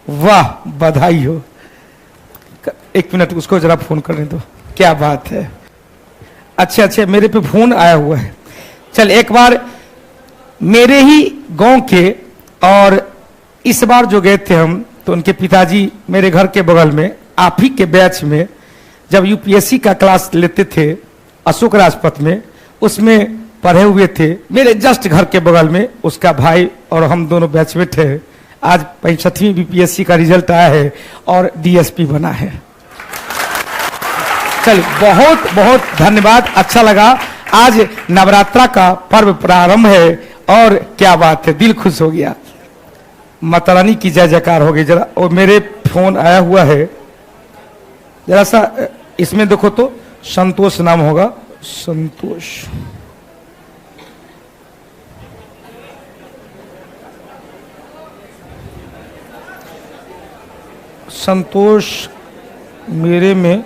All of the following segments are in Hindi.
वाह, बधाई हो। एक मिनट उसको जरा फोन करने दो। क्या बात है। अच्छा, मेरे पे फोन आया हुआ है। चल, एक बार मेरे ही गांव के, और इस बार जो गए थे हम, तो उनके पिताजी मेरे घर के बगल में आप ही के बैच में जब यूपीएससी का क्लास लेते थे अशोक राजपथ में, उसमें पढ़े हुए थे। मेरे जस्ट घर के बगल में उसका भाई और हम दोनों बैच में थे। आज 65वीं यूपीएससी का रिजल्ट आया है और डीएसपी बना है। चल, बहुत बहुत धन्यवाद, अच्छा लगा। आज नवरात्रा का पर्व प्रारंभ है और क्या बात है, दिल खुश हो गया। माता रानी की जय जयकार हो गई। जरा और मेरे फोन आया हुआ है, जरा सा इसमें देखो तो, संतोष नाम होगा, संतोष। संतोष मेरे में,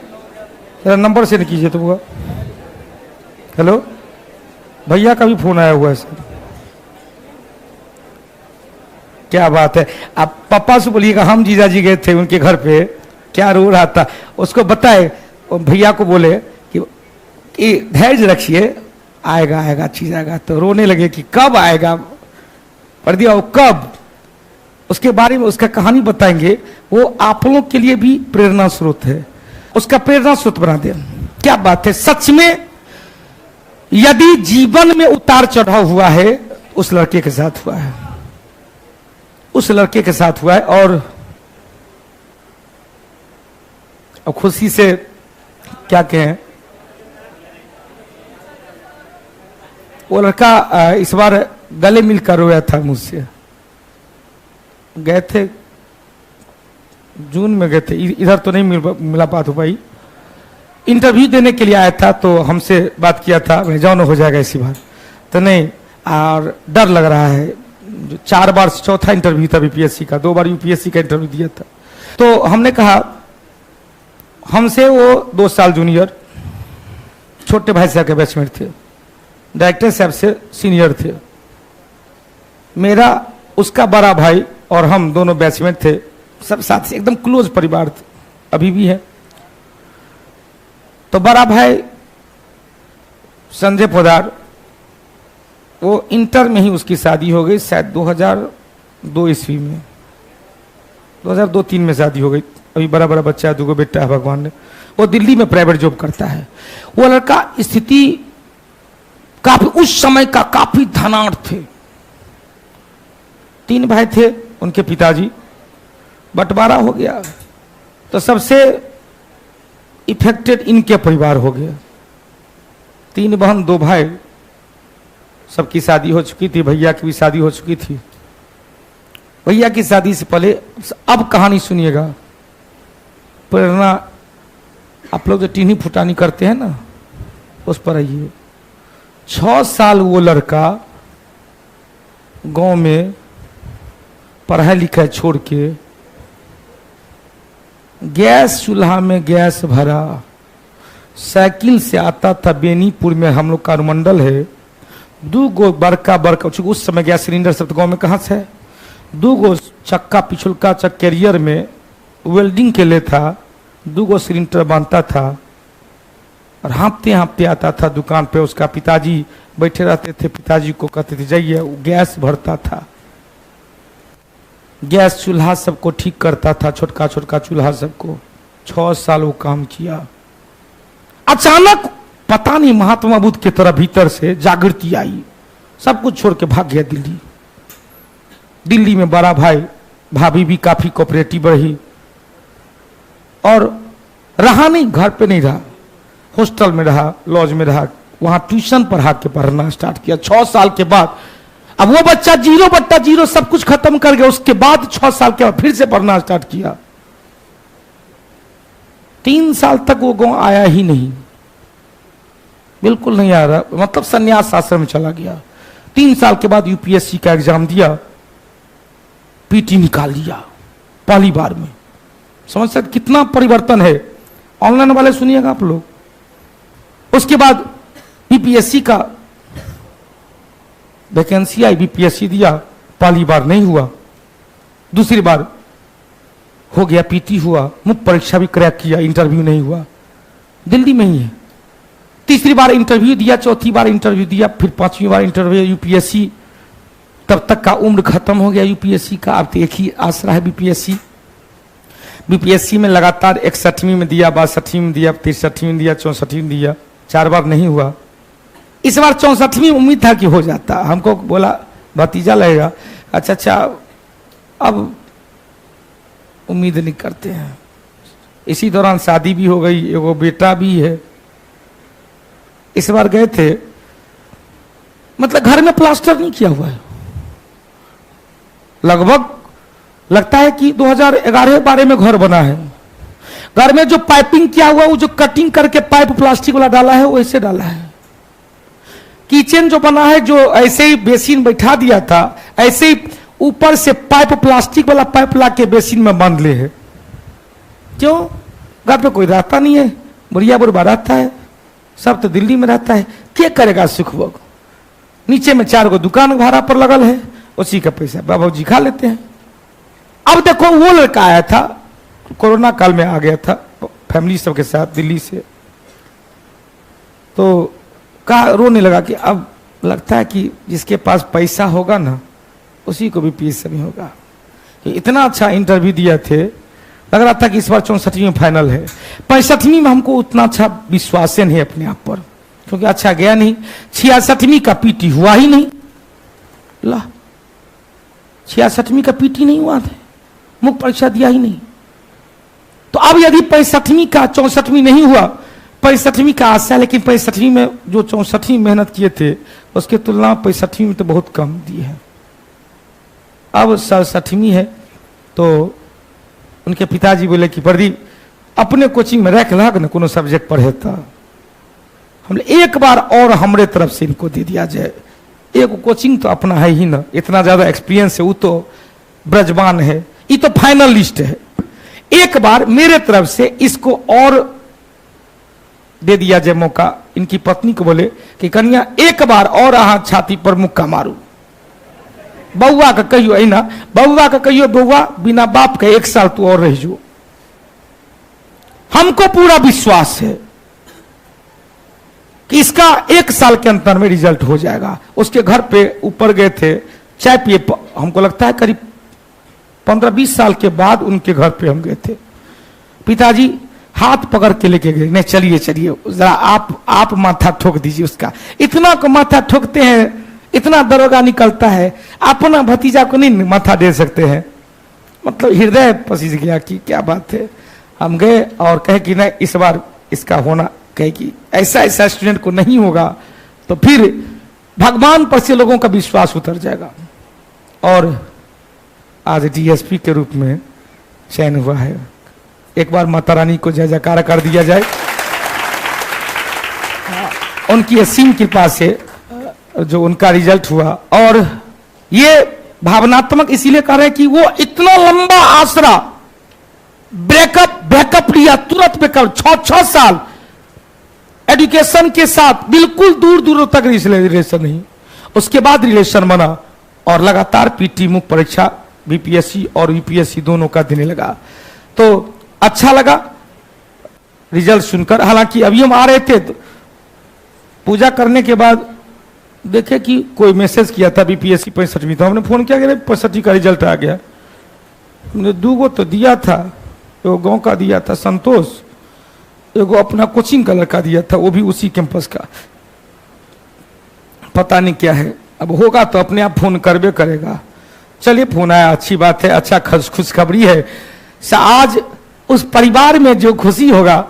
जरा नंबर सेंड कीजिए तो होगा। हेलो, भैया का भी फोन आया हुआ है सर। क्या बात है। आप पापा से बोलिएगा हम जीजा जी गए थे उनके घर पे, क्या रो रहा था उसको बताए, और भैया को बोले कि धैर्य रखिए, आएगा आएगा चीज आएगा। तो रोने लगे कि कब आएगा, पढ़ दिया वो कब, उसके बारे में उसका कहानी बताएंगे। वो आप लोगों के लिए भी प्रेरणा स्रोत है, उसका प्रेरणा स्रोत बना दे। क्या बात है। सच में यदि जीवन में उतार चढ़ाव हुआ है, उस लड़के के साथ हुआ है, उस लड़के के साथ हुआ है। और अब खुशी से क्या कहें, वो लड़का इस बार गले मिलकर रोया था मुझसे। गए थे जून में, गए थे इधर तो नहीं मिला बात हो पाई। इंटरव्यू देने के लिए आया था तो हमसे बात किया था, मैं जाओ ना हो जाएगा इसी बार, तो नहीं, और डर लग रहा है। 4 बार चौथा इंटरव्यू था बीपीएससी का, 2 बार यूपीएससी का इंटरव्यू दिया था। तो हमने कहा, हमसे वो 2 साल जूनियर, छोटे भाई साहब के बैचमेट थे, डायरेक्टर साहब से सीनियर थे। मेरा उसका बड़ा भाई और हम दोनों बैचमेट थे, सब साथ से एकदम क्लोज परिवार थे, अभी भी है। तो बड़ा भाई संजय पोदार, वो इंटर में ही उसकी शादी हो गई, शायद 2002 ईस्वी में, 2002-3 में शादी हो गई। अभी बड़ा बड़ा बच्चा है, 2 बेटा है भगवान ने। वो दिल्ली में प्राइवेट जॉब करता है। वो लड़का स्थिति काफी, उस समय का काफी धनाढ़ थे। 3 भाई थे, उनके पिताजी, बंटवारा हो गया तो सबसे इफेक्टेड इनके परिवार हो गया। 3 बहन 2 भाई, सबकी शादी हो चुकी थी, भैया की भी शादी हो चुकी थी। भैया की शादी से पहले, अब कहानी सुनिएगा, प्रेरणा आप लोग जो टीनी फुटानी करते हैं ना, उस पर आइए। 6 साल वो लड़का गांव में पढ़ाई लिखाई छोड़ के गैस चूल्हा में गैस भरा, साइकिल से आता था बेनीपुर में, हम लोग का अनुमंडल है। 2 बड़का बड़का, उस समय गैस सिलेंडर सब तो गाँव में कहाँ से है, 2 चक्का पिछुलका चक कैरियर में वेल्डिंग के लिए था, 2 सिलेंडर बांधता था और हाँपते हाँपते आता था दुकान पे। उसका पिताजी बैठे रहते थे, पिताजी को कहते थे जाइए, वो गैस भरता था, गैस चूल्हा सबको ठीक करता था, छोटका छोटका चूल्हा सबको। 6 साल वो काम किया। अचानक पता नहीं महात्मा बुद्ध की तरह भीतर से जागृति आई, सब कुछ छोड़ के भाग गया दिल्ली। दिल्ली में बड़ा भाई भाभी भी काफी कोऑपरेटिव रही, और रहा नहीं, घर पे नहीं रहा, हॉस्टल में रहा, लॉज में रहा, वहां ट्यूशन पढ़ा के पढ़ना स्टार्ट किया। 6 साल के बाद, अब वो बच्चा 0/0 सब कुछ खत्म कर गया, उसके बाद 6 साल के बाद फिर से पढ़ना स्टार्ट किया। 3 साल तक वो गांव आया ही नहीं, बिल्कुल नहीं आ रहा, मतलब संन्यास आश्रम में चला गया। 3 साल के बाद यूपीएससी का एग्जाम दिया, पीटी निकाल लिया पहली बार में। समझ सकते कितना परिवर्तन है। ऑनलाइन वाले सुनिएगा आप लोग। उसके बाद यूपीएससी का वैकेंसी आई, बीपीएससी दिया, पहली बार नहीं हुआ, दूसरी बार हो गया, पीटी हुआ, मुख्य परीक्षा भी क्रैक किया, इंटरव्यू नहीं हुआ, दिल्ली में ही है। तीसरी बार इंटरव्यू दिया, चौथी बार इंटरव्यू दिया, फिर पांचवी बार इंटरव्यू यूपीएससी। तब तक का उम्र खत्म हो गया यूपीएससी का, अब तो एक ही आसरा है बीपीएससी। बीपीएससी में लगातार 61वीं में दिया, 62वीं में दिया, 63वीं में दिया, 64वीं में दिया, 4 बार नहीं हुआ। इस बार 64वीं उम्मीद था कि हो जाता। हमको बोला भतीजा लगेगा, अच्छा अब उम्मीद नहीं करते हैं। इसी दौरान शादी भी हो गई, एगो बेटा भी है। इस बार गए थे, मतलब घर में प्लास्टर नहीं किया हुआ है, लगभग लगता है कि 2011-12 में घर बना है। घर में जो पाइपिंग किया हुआ, वो जो कटिंग करके पाइप प्लास्टिक वाला डाला है, वो ऐसे डाला है। किचन जो बना है, जो ऐसे ही बेसिन बैठा दिया था, ऐसे ही ऊपर से पाइप प्लास्टिक वाला पाइप ला के बेसिन में बांध ले है। क्यों? घर पे कोई रहता नहीं है, बुढ़िया बुढ़बा रहता है, सब तो दिल्ली में रहता है, क्या करेगा सुख भोग। नीचे में 4 गो दुकान भाड़ा पर लगल है, उसी का पैसा बाबू जी खा लेते हैं। अब देखो, वो लड़का आया था, कोरोना काल में आ गया था फैमिली सबके साथ दिल्ली से, तो कहा, रोने लगा कि अब लगता है कि जिसके पास पैसा होगा ना, उसी को भी पीएससी होगा। इतना अच्छा इंटरव्यू दिया थे, लग रहा था कि इस बार 64वीं में फाइनल है। 65वीं में हमको उतना अच्छा विश्वास नहीं है अपने आप पर, क्योंकि अच्छा गया नहीं। 66वीं का पीटी हुआ ही नहीं, ला 66वीं का पीटी नहीं हुआ था, मुख्य परीक्षा दिया ही नहीं। तो अब यदि 65वीं का 64वीं नहीं हुआ, 65वीं का आशा है, लेकिन 65वीं में जो 64वीं मेहनत किए थे, उसके तुलना में 65वीं में तो बहुत कम दी है। अब 67वीं है, तो उनके पिताजी बोले कि प्रदीप अपने कोचिंग में रख लग न, कोनो सब्जेक्ट पढ़े था। हमने एक बार और हमरे तरफ से इनको दे दिया जाए, एक कोचिंग तो अपना है ही ना, इतना ज्यादा एक्सपीरियंस है, वो तो ब्रजमान है, ये तो फाइनल लिस्ट है। एक बार मेरे तरफ से इसको और दे दिया जाए मौका। इनकी पत्नी को बोले कि कन्या एक बार और अहाँ छाती पर मुक्का मारू, बउआ का कहियो है ना, बउआ का कहियो बउआ बिना बाप के 1 साल तू और रह जो। हमको पूरा विश्वास है कि इसका 1 साल के अंतर में रिजल्ट हो जाएगा। उसके घर पे ऊपर गए थे चाय पिए, हमको लगता है करीब 15-20 साल के बाद उनके घर पे हम गए थे। पिताजी हाथ पकड़ के लेके गए, नहीं चलिए चलिए जरा आप माथा ठोक दीजिए उसका। इतना को माथा ठोकते हैं, इतना दरोगा निकलता है, अपना भतीजा को नहीं माथा दे सकते हैं। मतलब हृदय पसीज गया कि क्या बात है। हम गए और कहे कि नहीं इस बार इसका होना, कहे कि ऐसा ऐसा स्टूडेंट को नहीं होगा, तो फिर भगवान पर से लोगों का विश्वास उतर जाएगा। और आज डीएसपी के रूप में चयन हुआ है। एक बार माता रानी को जय जयकार कर दिया जाए। उनकी असीम कृपा से जो उनका रिजल्ट हुआ, और ये भावनात्मक इसीलिए कर रहे हैं कि वो इतना लंबा आसरा बैकअप लिया, तुरंत बैकअप 6 साल एजुकेशन के साथ बिल्कुल दूर दूर तक रिलेशन नहीं, उसके बाद रिलेशन बना और लगातार पीटी मुख्य परीक्षा बीपीएससी और यूपीएससी दोनों का देने लगा। तो अच्छा लगा रिजल्ट सुनकर। हालांकि अभी हम आ रहे थे तो पूजा करने के बाद देखे कि कोई मैसेज किया था बीपीएससी 65वीं, तो हमने फोन किया कि 65 का रिजल्ट आ गया। हमने 2 गो तो दिया था, एगो गांव का दिया था संतोष, एगो अपना कोचिंग का लड़का दिया था, वो भी उसी कैंपस का। पता नहीं क्या है, अब होगा तो अपने आप फोन करबे करेगा। चलिए फोन आया, अच्छी बात है, अच्छा खुशखबरी है। आज उस परिवार में जो खुशी होगा,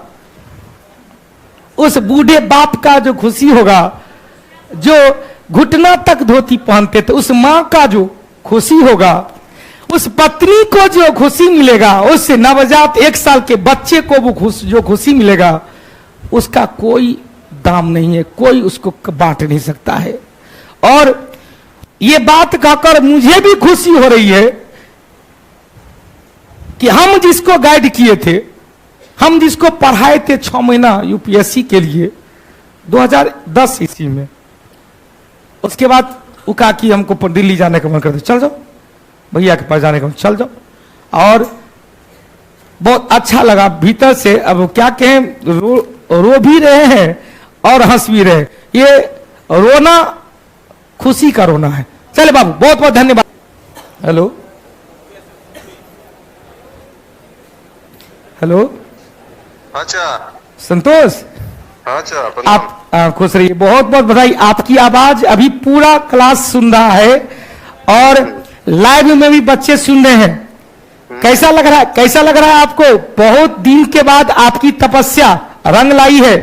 उस बूढ़े बाप का जो खुशी होगा, जो घुटना तक धोती पहनते थे, उस मां का जो खुशी होगा, उस पत्नी को जो खुशी मिलेगा, उस नवजात 1 साल के बच्चे को वो जो खुशी मिलेगा, उसका कोई दाम नहीं है, कोई उसको बांट नहीं सकता है। और ये बात कहकर मुझे भी खुशी हो रही है कि हम जिसको गाइड किए थे, हम जिसको पढ़ाए थे 6 महीना यूपीएससी के लिए 2010 ईस्वी में, उसके बाद वो कहा कि हमको दिल्ली जाने का मन करता, चल जाओ भैया के पास जाने का, चल जाओ। और बहुत अच्छा लगा भीतर से। अब क्या कहें, रो भी रहे हैं और हंस भी रहे। ये रोना खुशी का रोना है। चले बाबू, बहुत बहुत धन्यवाद। हेलो हेलो, अच्छा संतोष, अच्छा आप खुश रहिए, बहुत बहुत बधाई। आपकी आवाज अभी पूरा क्लास सुन रहा है और लाइव में भी बच्चे सुन रहे हैं। कैसा लग रहा है, कैसा लग रहा है आपको? बहुत दिन के बाद आपकी तपस्या रंग लाई है।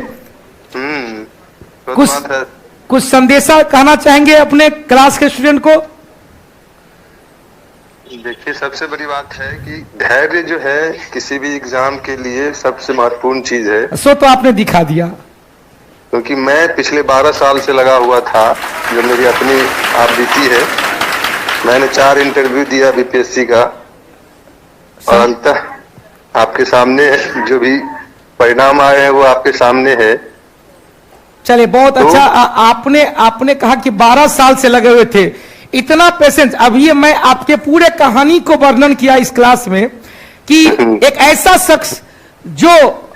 कुछ संदेशा कहना चाहेंगे अपने क्लास के स्टूडेंट को? देखिए, सबसे बड़ी बात है कि धैर्य जो है किसी भी एग्जाम के लिए सबसे महत्वपूर्ण चीज है। सो तो आपने दिखा दिया, क्योंकि मैं पिछले 12 साल से लगा हुआ था। जो मेरी अपनी आप बीती है, मैंने 4 इंटरव्यू दिया बीपीएससी का और अंततः आपके सामने जो भी परिणाम आए हैं वो आपके सामने है। चलिए बहुत तो, अच्छा। आपने कहा कि 12 साल से लगे हुए थे, इतना पेशेंस। अभी मैं आपके पूरे कहानी को वर्णन किया इस क्लास में कि एक ऐसा शख्स जो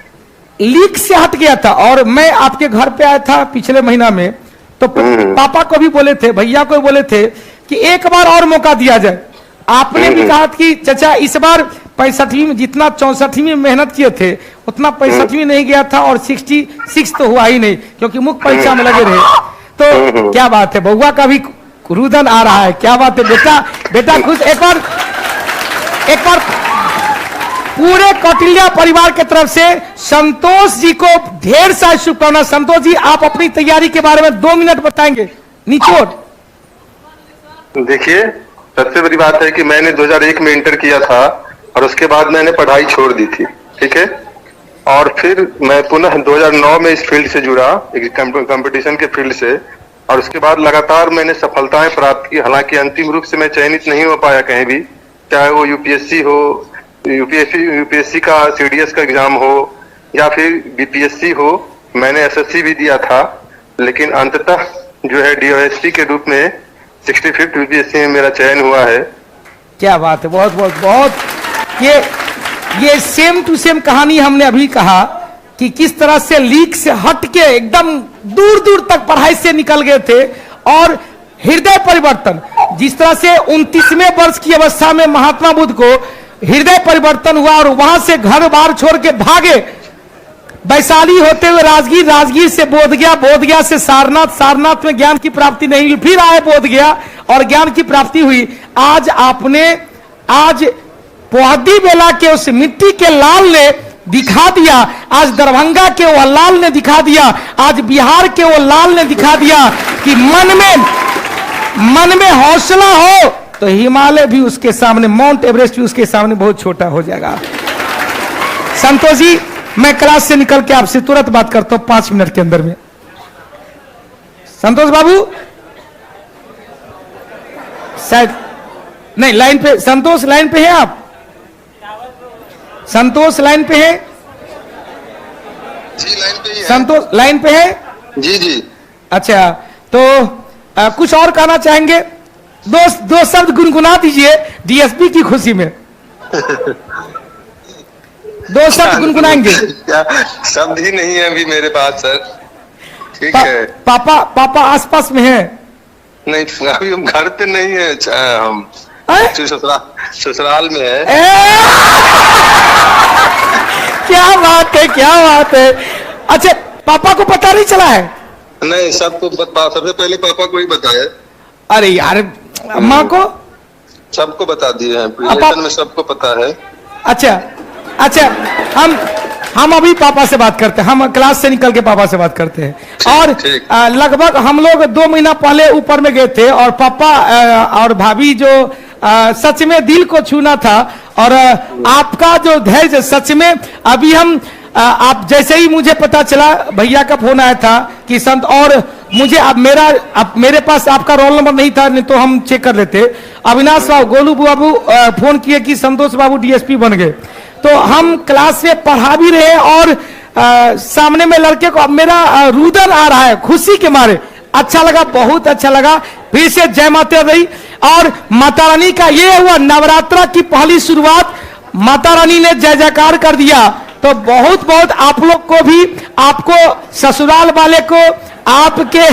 लीक से हट गया था, और मैं आपके घर पे आया था पिछले महीना में, तो पापा को भी बोले थे, भैया को भी बोले थे कि एक बार और मौका दिया जाए। आपने भी कहा कि चाचा इस बार 65वीं में जितना 64वीं में मेहनत किए थे उतना 65वीं नहीं गया था, और 66 तो हुआ ही नहीं क्योंकि मुख्य परीक्षा में लगे रहे। तो क्या बात है, बउआ का भी रुदन आ रहा है, क्या बात है बेटा, बेटा खुश। एक बार पूरे कौटिल्य परिवार की तरफ से संतोष जी को ढेर सारी शुभकामनाएं। संतोष जी, आप अपनी तैयारी के बारे में 2 मिनट बताएंगे, निचोड़। देखिए, सबसे बड़ी बात है कि मैंने 2001 में इंटर किया था और उसके बाद मैंने पढ़ाई छोड़ दी थी, ठीक है। और फिर मैं पुनः 2009 में इस फील्ड से जुड़ा, कंपटीशन के फील्ड से, और उसके बाद लगातार मैंने सफलताएं प्राप्त की। हालांकि अंतिम रूप से मैं चयनित नहीं हो पाया कहीं भी, चाहे वो यूपीएससी हो, यूपीएससी का सीडीएस का एग्जाम हो या फिर बीपीएससी हो। मैंने एसएससी भी दिया था, लेकिन अंततः जो है डीओएसपी के रूप में 65th यूपीएससी में मेरा चयन हुआ है। क्या बात है, बहुत बहुत बहुत। ये सेम टू सेम कहानी हमने अभी कहा कि किस तरह से लीक से हट के एकदम दूर दूर तक पढ़ाई से निकल गए थे, और हृदय परिवर्तन, जिस तरह से 29वें वर्ष की अवस्था में महात्मा बुद्ध को हृदय परिवर्तन हुआ और वहां से घर बार छोड़ के भागे, वैशाली होते हुए राजगीर, राजगीर से बोधगया, बोधगया से सारनाथ, सारनाथ में ज्ञान की प्राप्ति नहीं हुई, फिर आए बोधगया और ज्ञान की प्राप्ति हुई। आज पोहदी बेला के उस मिट्टी के लाल ने दिखा दिया, आज दरभंगा के वो लाल ने दिखा दिया, आज बिहार के वो लाल ने दिखा दिया कि मन में हौसला हो तो हिमालय भी उसके सामने, माउंट एवरेस्ट भी उसके सामने बहुत छोटा हो जाएगा। संतोष जी, मैं क्लास से निकल के आपसे तुरंत बात करता हूं 5 मिनट के अंदर में। संतोष बाबू शायद नहीं, लाइन पे संतोष, लाइन पे है आप? संतोष लाइन पे है? जी लाइन पे ही है। संतोष लाइन पे है? जी जी। अच्छा, तो कुछ और कहना चाहेंगे? दो शब्द गुनगुना दीजिए डीएसपी की खुशी में। 2 शब्द गुनगुनाएंगे। शब्द ही नहीं है अभी मेरे पास सर। ठीक है। पापा आसपास में है? नहीं, अभी हम घर पे नहीं है, हम ससुराल में है। क्या बात है, क्या बात है। अच्छा, पापा को पता नहीं चला है? नहीं, सबको सबसे पहले पापा को ही बताया। अरे यार, माँ को? सबको बता दिए हैं, रिलेशन में सबको पता है। अच्छा, हम अभी पापा से बात करते हैं, हम क्लास से निकल के पापा से बात करते हैं। और लगभग हम लोग 2 महीना पहले ऊपर में गए थे, और पापा और भाभी जो सच में दिल को छूना था, और आपका जो धैर्य सच में, अभी हम आप जैसे ही मुझे पता चला, भैया का फोन आया था कि संत, और मुझे अब मेरे पास आपका रोल नंबर नहीं था, नहीं तो हम चेक कर लेते। अविनाश बाबू, गोलू बाबू फोन किए कि संतोष बाबू डीएसपी बन गए। तो हम क्लास में पढ़ा भी रहे, और सामने में लड़के को मेरा रुदन आ रहा है खुशी के मारे। अच्छा लगा, बहुत अच्छा लगा। फिर से जय माता दी। और माता रानी का ये हुआ नवरात्रा की पहली शुरुआत, माता रानी ने जय जयकार कर दिया। तो बहुत बहुत आप लोग को भी, आपको ससुराल वाले को, आपके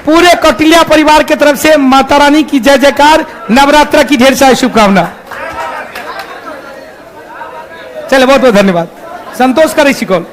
पूरे कौटिल्या परिवार की तरफ से माता रानी की जय जयकार, नवरात्र की ढेर सारी शुभकामना। चले बहुत बहुत धन्यवाद। संतोष का ऋषि कौन?